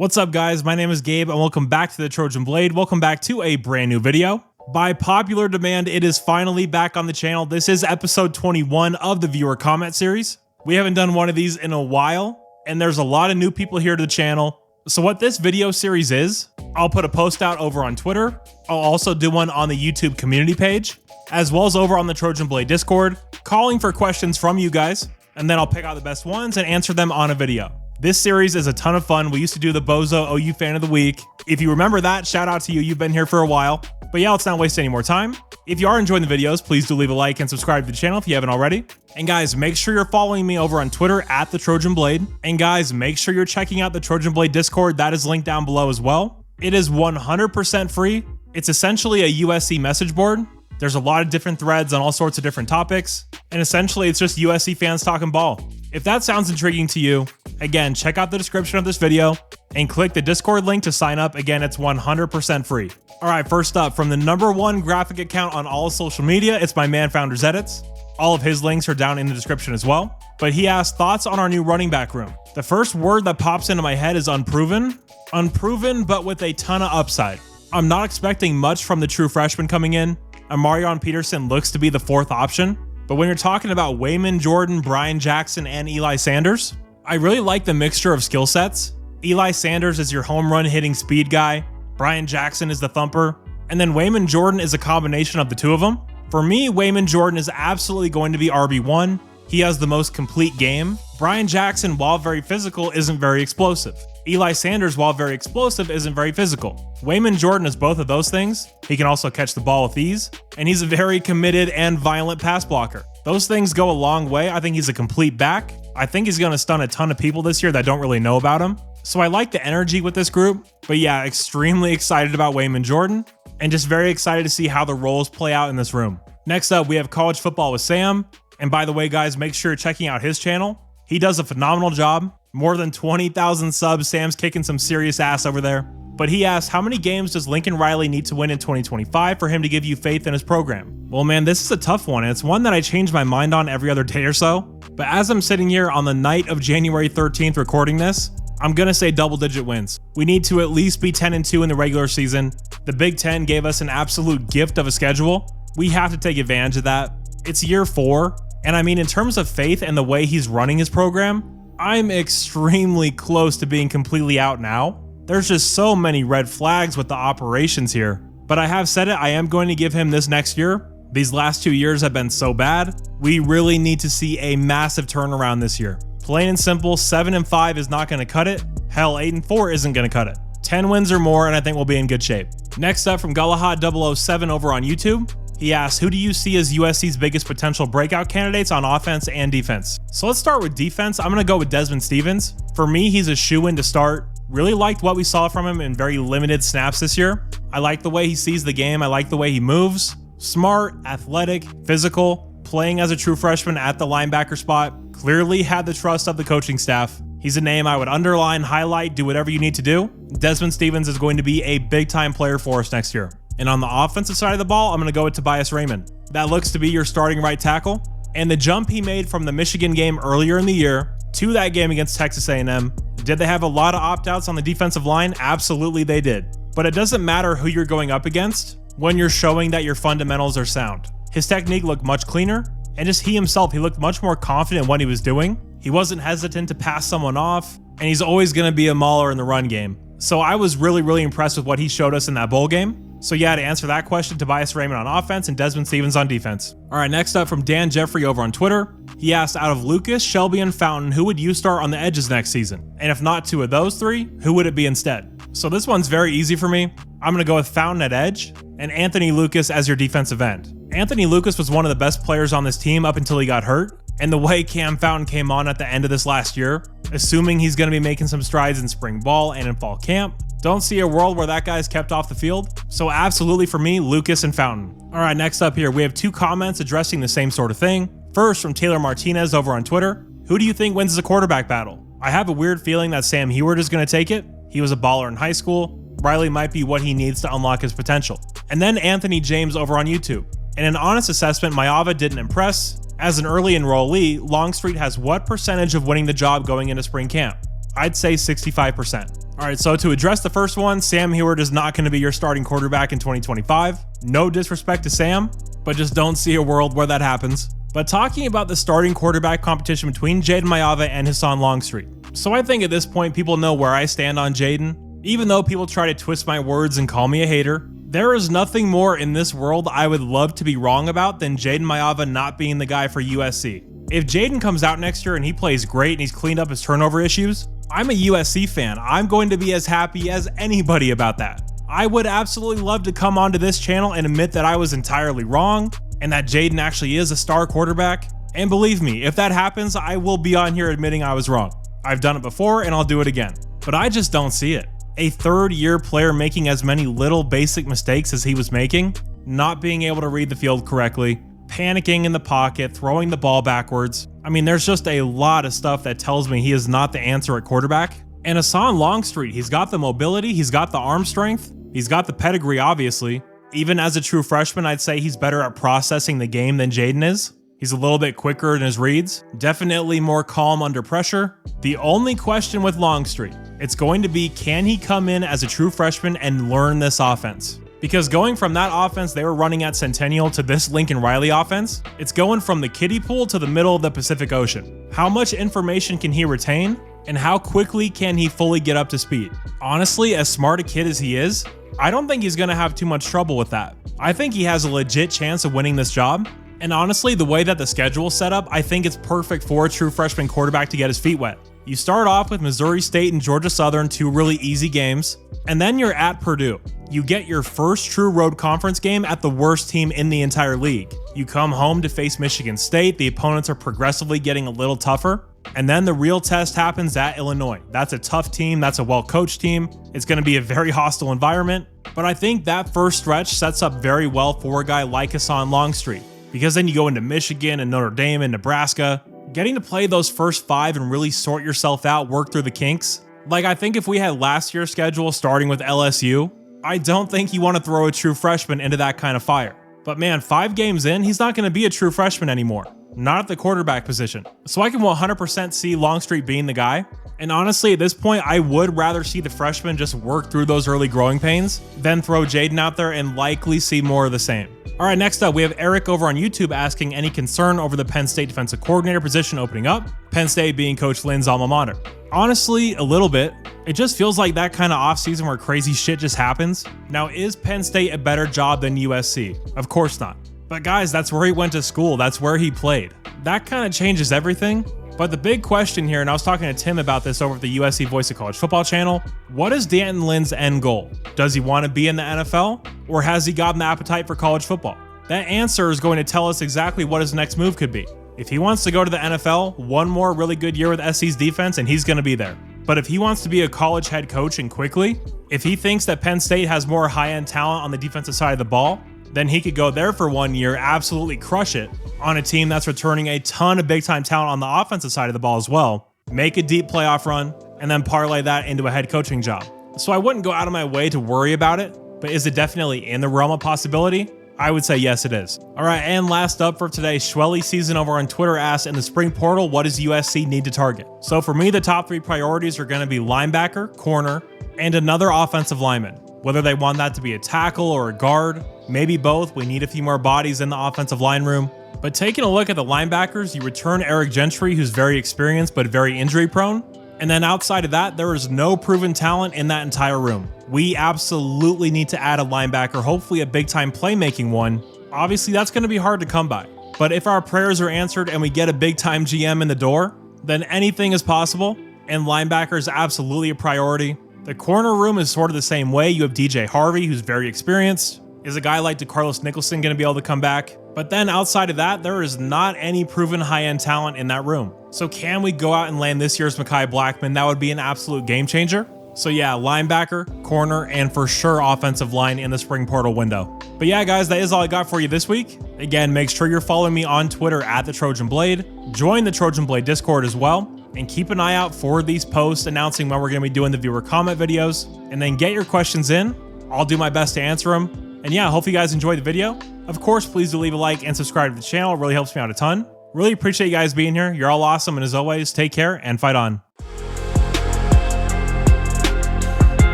What's up guys, my name is Gabe and welcome back to the Trojan Blade. Welcome back to a brand new video. By popular demand, it is finally back on the channel. This is episode 21 of the viewer comment series. We haven't done one of these in a while, and there's a lot of new people here to the channel. So what this video series is, I'll put a post out over on Twitter. I'll also do one on the YouTube community page, as well as over on the Trojan Blade Discord, calling for questions from you guys, and then I'll pick out the best ones and answer them on a video. This series is a ton of fun. We used to do the Bozo OU Fan of the Week. If you remember that, shout out to you. You've been here for a while. But yeah, let's not waste any more time. If you are enjoying the videos, please do leave a like and subscribe to the channel if you haven't already. And guys, make sure you're following me over on Twitter at the Trojan Blade. And guys, make sure you're checking out the Trojan Blade Discord. That is linked down below as well. It is 100% free. It's essentially a USC message board. There's a lot of different threads on all sorts of different topics. And essentially, it's just USC fans talking ball. If that sounds intriguing to you, again, check out the description of this video and click the Discord link to sign up. Again, it's 100% free. All right, first up, from the #1 graphic account on all social media, it's my man Founders Edits. All of his links are down in the description as well. But he asked thoughts on our new running back room. The first word that pops into my head is unproven. Unproven, but with a ton of upside. I'm not expecting much from the true freshman coming in. Amarion Peterson looks to be the fourth option. But when you're talking about Wayman Jordan, Brian Jackson, and Eli Sanders, I really like the mixture of skill sets. Eli Sanders is your home run hitting speed guy. Brian Jackson is the thumper. And then Wayman Jordan is a combination of the two of them. For me, Wayman Jordan is absolutely going to be RB1. He has the most complete game. Brian Jackson, while very physical, isn't very explosive. Eli Sanders, while very explosive, isn't very physical. Wayman Jordan is both of those things. He can also catch the ball with ease, and he's a very committed and violent pass blocker. Those things go a long way. I think he's a complete back. I think he's going to stun a ton of people this year that don't really know about him. So I like the energy with this group. But yeah, extremely excited about Wayman Jordan, and just very excited to see how the roles play out in this room. Next up, we have College Football with Sam. And by the way, guys, make sure you're checking out his channel. He does a phenomenal job. More than 20,000 subs. Sam's kicking some serious ass over there. But he asked, how many games does Lincoln Riley need to win in 2025 for him to give you faith in his program? Well, man, this is a tough one. And it's one that I change my mind on every other day or so. But as I'm sitting here on the night of January 13th recording this, I'm going to say double-digit wins. We need to at least be 10-2 in the regular season. The Big Ten gave us an absolute gift of a schedule. We have to take advantage of that. It's year 4. And I mean, in terms of faith and the way he's running his program, I'm extremely close to being completely out now. There's just so many red flags with the operations here. But I have said it, I am going to give him this next year. These last 2 years have been so bad. We really need to see a massive turnaround this year. Plain and simple, 7-5 is not going to cut it. Hell, 8-4 isn't going to cut it. 10 wins or more, and I think we'll be in good shape. Next up, from Galahad007 over on YouTube. He asks, who do you see as USC's biggest potential breakout candidates on offense and defense? So let's start with defense. I'm going to go with Desmond Stevens. For me, he's a shoo-in to start. Really liked what we saw from him in very limited snaps this year. I like the way he sees the game. I like the way he moves. Smart, athletic, physical, playing as a true freshman at the linebacker spot. Clearly had the trust of the coaching staff. He's a name I would underline, highlight, do whatever you need to do. Desmond Stevens is going to be a big-time player for us next year. And on the offensive side of the ball, I'm going to go with Tobias Raymond. That looks to be your starting right tackle. And the jump he made from the Michigan game earlier in the year to that game against Texas A&M, did they have a lot of opt-outs on the defensive line? Absolutely they did. But it doesn't matter who you're going up against when you're showing that your fundamentals are sound. His technique looked much cleaner, and just he himself, he looked much more confident in what he was doing. He wasn't hesitant to pass someone off, and he's always going to be a mauler in the run game. So I was really impressed with what he showed us in that bowl game. So yeah, to answer that question, Tobias Raymond on offense and Desmond Stevens on defense. All right, next up from Dan Jeffrey over on Twitter. He asked, out of Lucas, Shelby, and Fountain, who would you start on the edges next season? And if not two of those three, who would it be instead? So this one's very easy for me. I'm going to go with Fountain at edge and Anthony Lucas as your defensive end. Anthony Lucas was one of the best players on this team up until he got hurt. And the way Cam Fountain came on at the end of this last year, assuming he's going to be making some strides in spring ball and in fall camp, don't see a world where that guy's kept off the field. So absolutely for me, Lucas and Fountain. All right, next up here, we have two comments addressing the same sort of thing. First, from Taylor Martinez over on Twitter. Who do you think wins the quarterback battle? I have a weird feeling that Sam Heward is going to take it. He was a baller in high school. Riley might be what he needs to unlock his potential. And then Anthony James over on YouTube. In an honest assessment, Maiava didn't impress. As an early enrollee, Longstreet has what percentage of winning the job going into spring camp? I'd say 65%. All right, so to address the first one, Sam Heward is not going to be your starting quarterback in 2025. No disrespect to Sam, but just don't see a world where that happens. But talking about the starting quarterback competition between Jaden Maiava and Hassan Longstreet. So I think at this point, people know where I stand on Jaden. Even though people try to twist my words and call me a hater, there is nothing more in this world I would love to be wrong about than Jaden Maiava not being the guy for USC. If Jaden comes out next year and he plays great and he's cleaned up his turnover issues, I'm a USC fan. I'm going to be as happy as anybody about that. I would absolutely love to come onto this channel and admit that I was entirely wrong and that Jaden actually is a star quarterback. And believe me, if that happens, I will be on here admitting I was wrong. I've done it before and I'll do it again. But I just don't see it. A third-year player making as many little basic mistakes as he was making, not being able to read the field correctly, panicking in the pocket, throwing the ball backwards. I mean, there's just a lot of stuff that tells me he is not the answer at quarterback. And Hassan Longstreet, he's got the mobility, he's got the arm strength, he's got the pedigree, obviously. Even as a true freshman, I'd say he's better at processing the game than Jaden is. He's a little bit quicker in his reads, definitely more calm under pressure. The only question with Longstreet, it's going to be, can he come in as a true freshman and learn this offense? Because going from that offense they were running at Centennial to this Lincoln Riley offense, it's going from the kiddie pool to the middle of the Pacific Ocean. How much information can he retain? And how quickly can he fully get up to speed? Honestly, as smart a kid as he is, I don't think he's going to have too much trouble with that. I think he has a legit chance of winning this job. And honestly, the way that the schedule is set up, I think it's perfect for a true freshman quarterback to get his feet wet. You start off with Missouri State and Georgia Southern, two really easy games, and then you're at Purdue. You get your first true road conference game at the worst team in the entire league. You come home to face Michigan State, the opponents are progressively getting a little tougher, and then the real test happens at Illinois. That's a tough team, that's a well-coached team, it's going to be a very hostile environment, but I think that first stretch sets up very well for a guy like Hassan Longstreet. Because then you go into Michigan and Notre Dame and Nebraska, getting to play those first 5 and really sort yourself out, work through the kinks. Like, I think if we had last year's schedule starting with LSU, I don't think you want to throw a true freshman into that kind of fire. But man, 5 games in, he's not going to be a true freshman anymore. Not at the quarterback position. So I can 100% see Longstreet being the guy. And honestly, at this point, I would rather see the freshman just work through those early growing pains than throw Jaden out there and likely see more of the same. All right, next up, we have Eric over on YouTube asking any concern over the Penn State defensive coordinator position opening up, Penn State being Coach Lynn's alma mater. Honestly, a little bit. It just feels like that kind of offseason where crazy shit just happens. Now, is Penn State a better job than USC? Of course not. But guys, that's where he went to school. That's where he played. That kind of changes everything. But the big question here, and I was talking to Tim about this over at the USC Voice of College Football channel, what is D'Anton Lynn's end goal? Does he want to be in the NFL, or has he gotten the appetite for college football? That answer is going to tell us exactly what his next move could be. If he wants to go to the NFL, one more really good year with SC's defense, and he's going to be there. But if he wants to be a college head coach and quickly, if he thinks that Penn State has more high-end talent on the defensive side of the ball, then he could go there for 1 year, absolutely crush it on a team that's returning a ton of big-time talent on the offensive side of the ball as well, make a deep playoff run, and then parlay that into a head coaching job. So I wouldn't go out of my way to worry about it, but is it definitely in the realm of possibility? I would say yes, it is. All right, and last up for today, Schwelly Season over on Twitter asks, in the spring portal, what does USC need to target? So for me, the top 3 priorities are going to be linebacker, corner, and another offensive lineman. Whether they want that to be a tackle or a guard, maybe both. We need a few more bodies in the offensive line room. But taking a look at the linebackers, you return Eric Gentry, who's very experienced but very injury prone. And then outside of that, there is no proven talent in that entire room. We absolutely need to add a linebacker, hopefully a big-time playmaking one. Obviously, that's going to be hard to come by. But if our prayers are answered and we get a big-time GM in the door, then anything is possible, and linebacker is absolutely a priority. The corner room is sort of the same way. You have DJ Harvey, who's very experienced. Is a guy like DeCarlos Nicholson going to be able to come back? But then outside of that, there is not any proven high-end talent in that room. So can we go out and land this year's Mekhi Blackman? That would be an absolute game changer. So yeah, linebacker, corner, and for sure offensive line in the spring portal window. But yeah, guys, that is all I got for you this week. Again, make sure you're following me on Twitter at the Trojan Blade. Join the Trojan Blade Discord as well. And keep an eye out for these posts announcing when we're going to be doing the viewer comment videos. And then get your questions in. I'll do my best to answer them. And yeah, I hope you guys enjoyed the video. Of course, please do leave a like and subscribe to the channel. It really helps me out a ton. Really appreciate you guys being here. You're all awesome. And as always, take care and fight on.